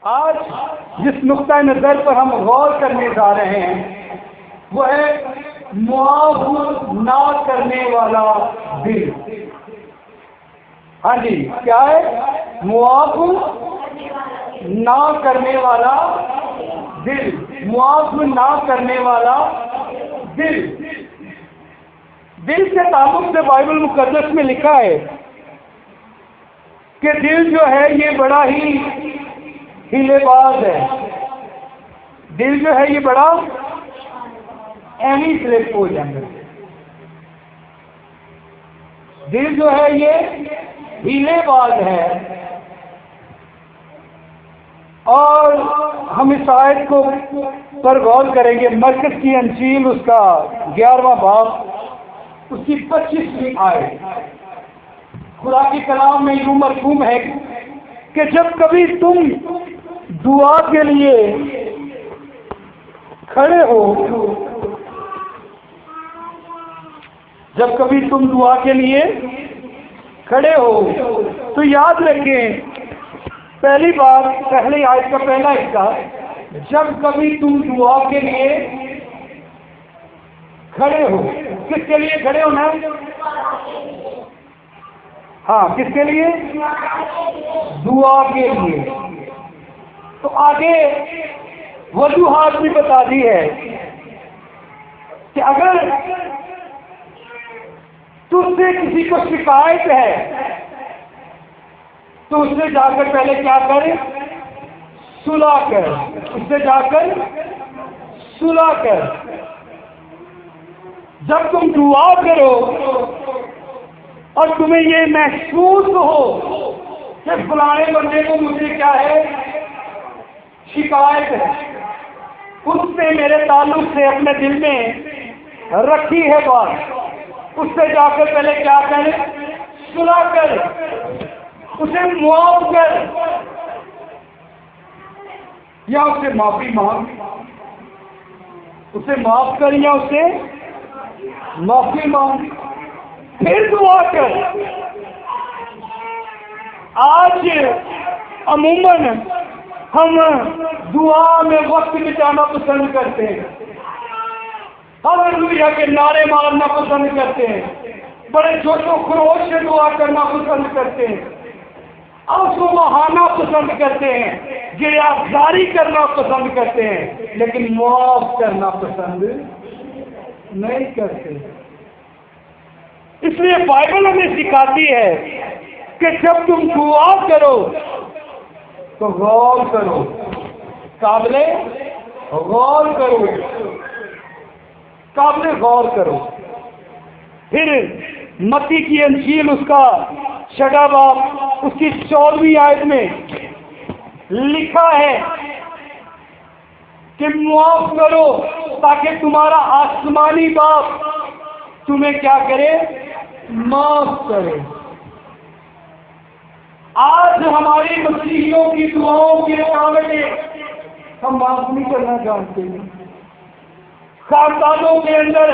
आज जिस नुक्ता नज़र पर हम गौर करने जा रहे हैं वो है मुआफ ना करने वाला दिल। हाँ जी, क्या है? मुआफ ना करने वाला दिल। मुआफ ना करने वाला दिल। दिल के ताल्लुक से बाइबल मुकद्दस में लिखा है कि दिल जो है ये बड़ा ही हिलेबाज है। दिल जो है ये बड़ा एनी स्लिप हो जाएगा। दिल जो है ये हिलेबाज है। और हम इस आयत को पर गौर करेंगे। मरकज की अंजील उसका 11वां बाब उसकी 25वीं आयत। खुदा के कलाम में यूं मरकूम है कि जब कभी तुम दुआ के लिए खड़े हो, जब कभी तुम दुआ के लिए खड़े हो तो याद रखें, पहली बात, पहली आयत का पहला हिस्सा, जब कभी तुम दुआ के लिए खड़े हो। किसके लिए खड़े हो ना? हाँ, किसके लिए? दुआ के लिए। तो आगे वजूहात भी बता दी है कि अगर तुझसे किसी को शिकायत है तो उससे जाकर पहले क्या कर? सुलह कर। उससे जाकर सुलह कर। जब तुम दुआ करो और तुम्हें ये महसूस हो कि फलाने बंदे को मुझे क्या है, शिकायत है, उससे मेरे ताल्लुक से अपने दिल में रखी है बात, उससे जाकर पहले क्या कर? सुलह कर, उसे मुआफ कर या उससे माफी मांग। उसे माफ कर या उससे माफी मांग, फिर दुआ कर। आज अमूमन हम दुआ में वक्त बिताना पसंद करते हैं, हालेलुया के नारे मारना पसंद करते हैं, बड़े जोशो खरोश से दुआ करना पसंद करते हैं, आंसू बहाना पसंद करते हैं, गिरफ्तारी करना पसंद करते हैं, लेकिन माफ करना पसंद नहीं करते। इसलिए बाइबल हमें सिखाती है कि जब तुम दुआ करो तो गौर करो, काबिले गौर करो, काबिले गौर करो। फिर मत्ती की अंजील उसका 6वां बाब उसकी 14वीं आयत में लिखा है कि मुआफ करो ताकि तुम्हारा आसमानी बाप तुम्हें क्या करे? माफ करे। आज हमारी मसीहियों की दुआओं की रुकावटें हम माफ नहीं करना जानते हैं। खानदानों के अंदर,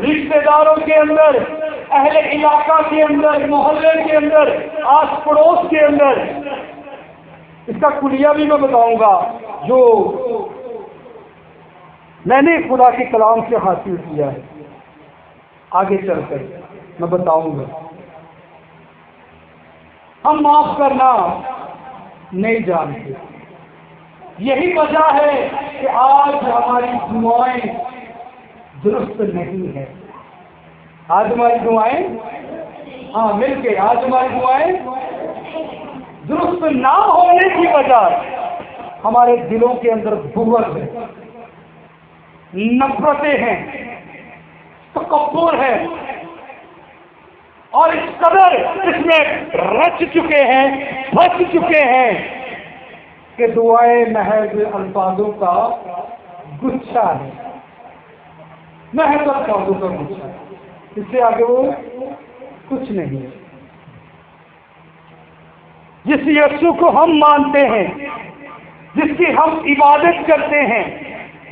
रिश्तेदारों के अंदर, अहले इलाका के अंदर, मोहल्ले के अंदर, आस पड़ोस के अंदर, इसका कुलिया भी मैं बताऊंगा जो मैंने खुदा के कलाम से हासिल किया है। आगे चलकर मैं बताऊंगा। हम माफ करना नहीं जानते। यही वजह है कि आज हमारी दुआएं दुरुस्त नहीं है। आज हमारी दुआएं, हाँ मिलके, आज हमारी दुआएं दुरुस्त ना होने की वजह हमारे दिलों के अंदर बुग़्ज़ है, नफरतें हैं, तकब्बुर है, और इस कदर इसमें रच चुके हैं, फंस चुके हैं कि दुआएं महज अल्फाजों का गुच्छा है, महज अल्फाजों का गुच्छा है, इससे आगे वो कुछ नहीं है। जिस यीशु को हम मानते हैं, जिसकी हम इबादत करते हैं,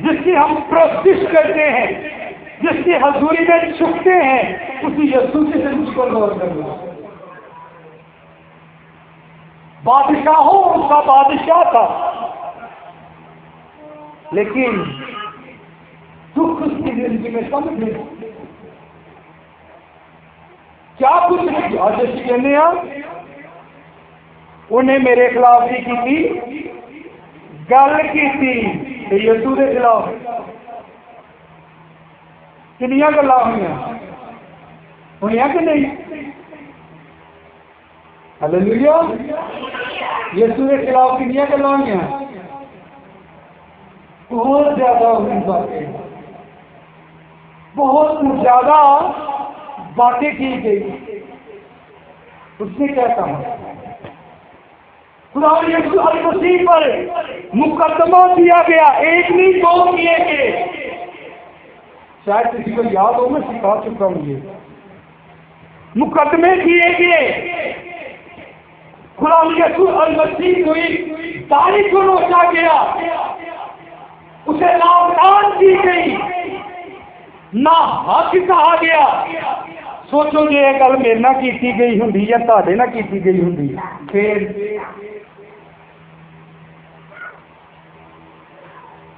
जिसकी हम प्रस्तुत करते हैं, जिसकी हजूरी में झुकते हैं, उसी यीशु से मुझ पर गौर करना। बादशाहों का बादशाह था, लेकिन दुख उसकी जिंदगी में कम थे। क्या कुछ नहीं आज जैसे कहने उन्हें मेरे खिलाफ भी की थी, गल की थी यीशु के खिलाफ किनिया गल्लां हुई कि नहीं? हालेलुया। यीशु के खिलाफ किनिया गल्लां हुई, बहुत ज्यादा हुई बातें, बहुत ज्यादा बातें की गई। उसने क्या कहा? खुदा यीशु मसीह पर मुकदमा दिया गया, एक नहीं दो किए गए। शायद किसी को याद हो, मैं सिखा चुका हूं ये मुकदमे किए गए। खुदा यीशु मसीह को दाढ़ी को नोचा गया, उसे नामदान दी गई, ना हक कहा गया। सोचो जे ये गल मेरे नाल कीती गई हुंदी या तुहाडे नाल कीती गई हुंदी, फिर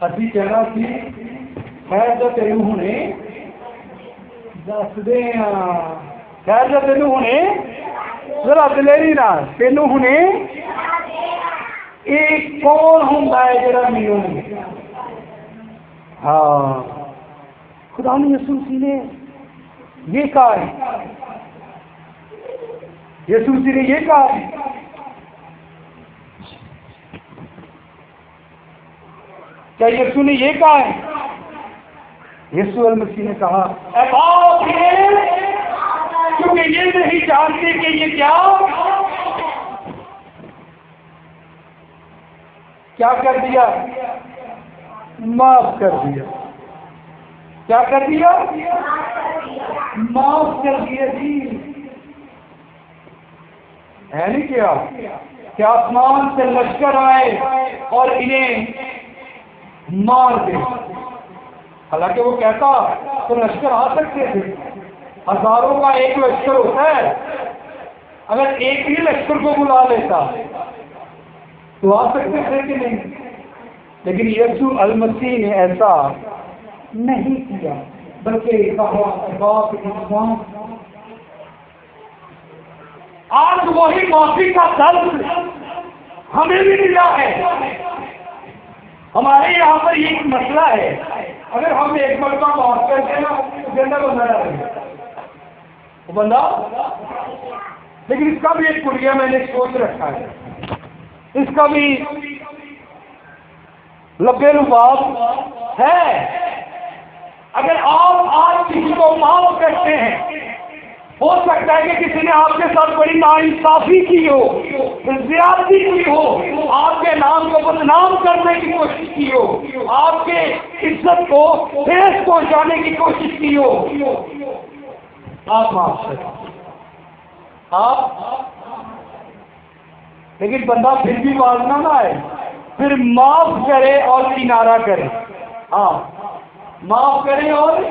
अभी कहना कि खैर जो तेन हुणे दसदे खैर जो तेन हुणे जरा दिलेरी ना तेन हुणे एक कौन हुंदा है जरा मैनू हाँ खुदा ने यीशु मसीह ने ये कहा है, यीशु मसीह ने ये कहा है, क्या यीशु ने ये कहा है? यीशु मसीह ने कहा क्योंकि ये नहीं जानते कि ये क्या कर दिया, माफ कर दिया। क्या कर दिया? माफ कर दिया जी। है नहीं क्या आसमान से लश्कर आए और इन्हें मार दे। हालांकि वो कहता तो लश्कर आ सकते थे, हजारों का एक लश्कर होता है, अगर एक ही लश्कर को बुला लेता तो आ सकते थे कि नहीं? लेकिन यीशु मसीह ने ऐसा नहीं किया, बल्कि आज वही माफी का दर्द हमें भी मिला है। हमारे यहाँ पर ये एक मसला है, अगर हम एक मरतबा माफ करते ना तो गंदा बंदा रहेगा वो बंदा। लेकिन इसका भी एक कुरिया मैंने सोच रखा है, इसका भी लब्बे लुबाब है। अगर आप आज किसी को माफ करते हैं, हो सकता है कि किसी ने आपके साथ बड़ी नाइंसाफी की हो, ज्यादती की हो, आपके नाम को बदनाम करने की कोशिश की हो, आपके इज्जत को ठेस पहुंचाने की कोशिश की हो, आप माफ करें आप। लेकिन बंदा फिर भी बाजना ना आए, फिर माफ करे और किनारा करे। हाँ, माफ करें और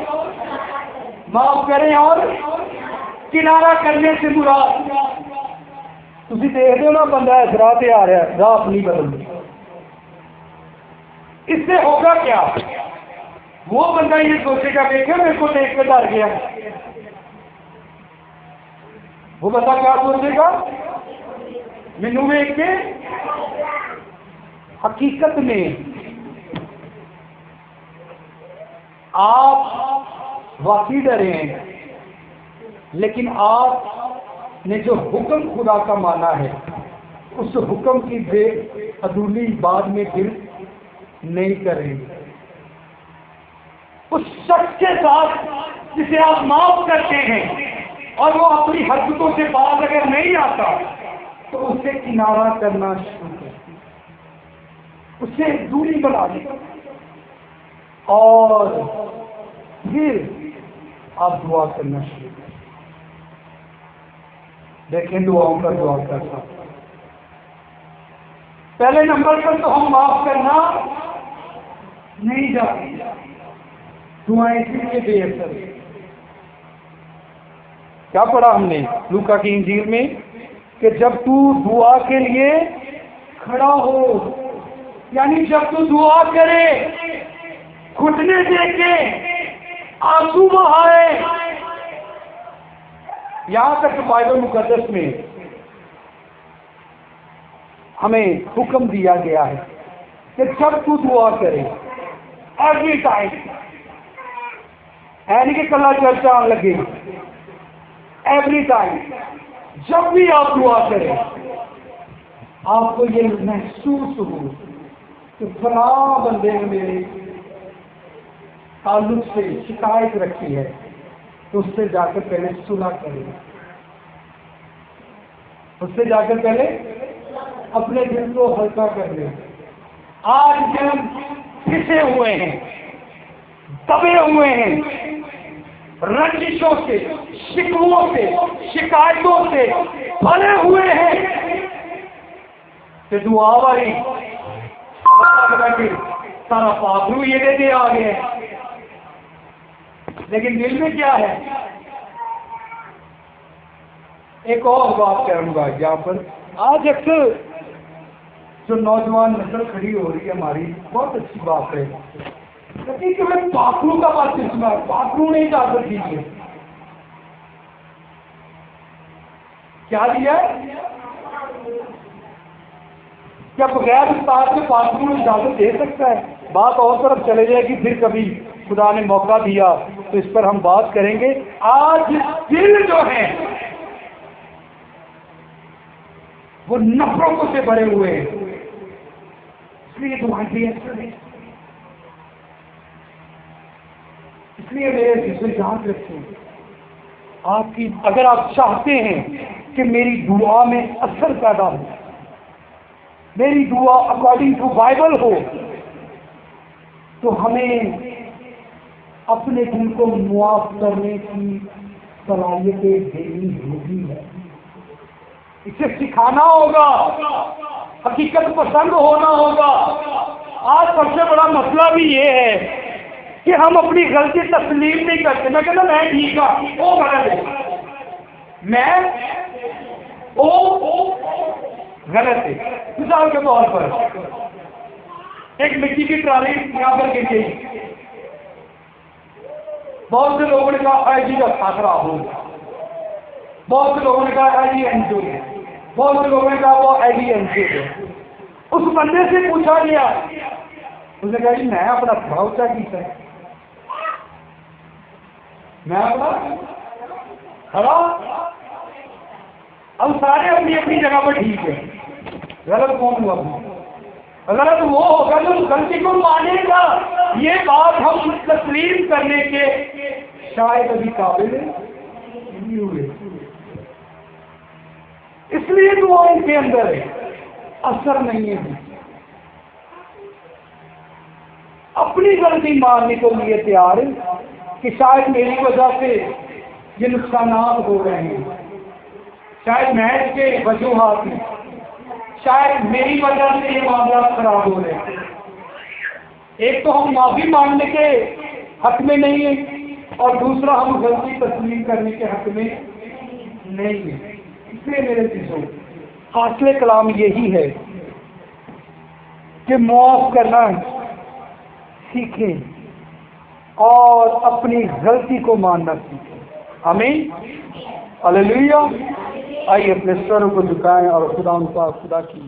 किनारा करने से बुरा। तुम देखते हो ना, बंदा इस राह पे आ रहा है, राह अपनी बदल, इससे होगा क्या? वो बंदा ये सोचेगा देखा मेरे को देख के डर गया। वो बंदा क्या सोचेगा? मैनू वेख के। हकीकत में आप वाकई डरे हैं, लेकिन आपने जो हुक्म खुदा का माना है, उस हुक्म की बेअदूली बाद में फिर नहीं करेंगे। उस शख्स के साथ जिसे आप माफ करते हैं और वो अपनी हरकतों से बाहर अगर नहीं आता, तो उससे किनारा करना शुरू कर, उससे दूरी बना दे और फिर आप दुआ करना शुरू करें। देखें दुआओं का दुआ करना। पहले नंबर पर तो हम माफ करना नहीं जानते, दुआएं इसलिए बेहतर। क्या पढ़ा हमने लूका की इंजील में? कि जब तू दुआ के लिए खड़ा हो, यानी जब तू दुआ करे, घुटने देके आंसू बहाए। यहां तक बाइबल मुकद्दस में हमें हुक्म दिया गया है कि जब तू दुआ करे, एवरी टाइम, यानी कि कला चर्चा आने लगे, एवरी टाइम, जब भी आप दुआ करें, आपको ये महसूस हो कि फला बंदे ने मेरे ताल्लुक से शिकायत रखी है, तो उससे जाकर पहले सुलह करें, उससे जाकर पहले अपने दिल को हल्का कर ले। आज हम फिसे हुए हैं, दबे हुए हैं, रंजिशों से, शिकवों से, शिकायतों से भरे हुए हैं। तो दुआ वाली सारा पाखरू ये दे आ गए, लेकिन दिल में क्या है? एक और बात करूंगा यहाँ पर। आज अक्सर जो नौजवान नस्ल खड़ी हो रही है हमारी, बहुत अच्छी बात है, लेकिन कि मैं पाखरू का बात सुना, पाखरू नहीं इजाजत दीजिए। क्या दिया? क्या बगैर उस्ताद के पाखरू इजाजत दे सकता है? बात और तरफ चले जाएगी, फिर कभी खुदा ने मौका दिया तो इस पर हम बात करेंगे। आज दिल जो है वो नफरतों से भरे हुए हैं, इसलिए तुम्हारी असर है। इसलिए मेरे जिसे याद रखें, आपकी अगर आप चाहते हैं कि मेरी दुआ में असर पैदा हो, मेरी दुआ अकॉर्डिंग टू बाइबल हो, तो हमें अपने दिल को मुआफ करने की सलाहियतें देनी होगी। इसे सिखाना होगा, हकीकत पसंद होना होगा। आज सबसे बड़ा मसला भी ये है कि हम अपनी गलती तस्लीम नहीं करते। मैं कहता मैं ठीक हूँ, वो गलत है, मैं वो गलत है। मिसाल के तौर पर एक मिट्टी की ट्राली यहाँ पर गिर गई, बहुत से लोगों ने कहा जी का खराब हो, बहुत से लोगों ने कहा एनजीओ, बहुत से लोगों ने कहा वो एनजीओ है। उस बंदे से पूछा गया, उसने कहा जी मैं अपना थोड़ा ऊंचा किया, मैं अपना खड़ा। अब सारे अपनी अपनी जगह पर ठीक है, गलत कौन हुआ? गलत वो होगा जो गलती को मानेगा। ये बात हम तस्लीम करने के शायद अभी काबिल नहीं हुए, इसलिए दुआओं के अंदर असर नहीं है। अपनी गलती मानने को लिए तैयार है कि शायद मेरी वजह से ये नुकसानात हो रहे हैं, शायद मैच के वजूहात में, शायद मेरी वजह से ये मामला खराब हो रहे हैं। एक तो हम माफी मांगने के हक में नहीं है, और दूसरा हम गलती तस्लीम करने के हक में नहीं है। इसलिए मेरे चीजों हासिल कलाम यही है कि माफ करना सीखें और अपनी गलती को मानना सीखें। आमीन, हालेलुया। आइए अपने स्वरों को झुकाएं और खुदा की